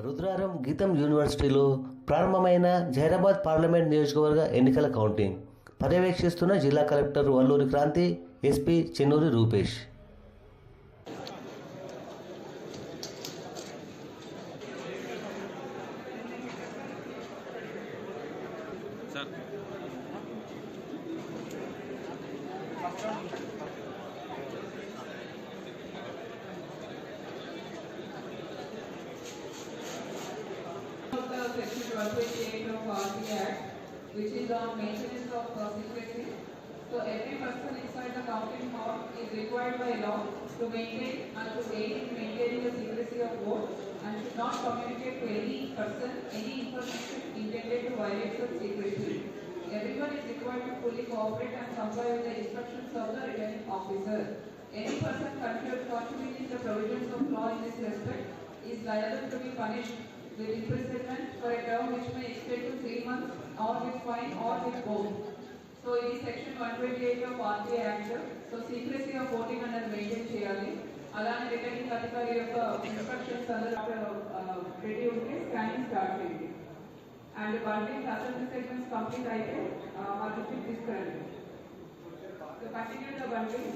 రుద్రారం గీతం యూనివర్సిటీలో ప్రారంభమైన జహీరాబాద్ పార్లమెంట్ నియోజకవర్గ ఎన్నికల కౌంటింగ్ పర్యవేక్షిస్తున్న జిల్లా collector Valluri Kranthi, SP Chennuri Rupesh. Section 128 of RT Act, which is on maintenance of secrecy. So every person inside the counting hall is required by law to maintain and to aid in maintaining the secrecy of vote and should not communicate to any person any information intended to violate such secrecy. Everyone is required to fully cooperate and comply with the instructions of the returning officer. Any person contravening the provisions of law in this respect is liable to be punished with imprisonment for a term which may extend to 3 months or with fine or with both. So in section 128 of RT Act, so secrecy of voting అనేది maintain చేయాలి. అలానే returning అధికారి యొక్క instructions అందరూ ready ఉంటే scanning start చేయండి. And bonding assembly segments complete అయితే మా దృష్టికి తీసుకురండి. So continue the bonding.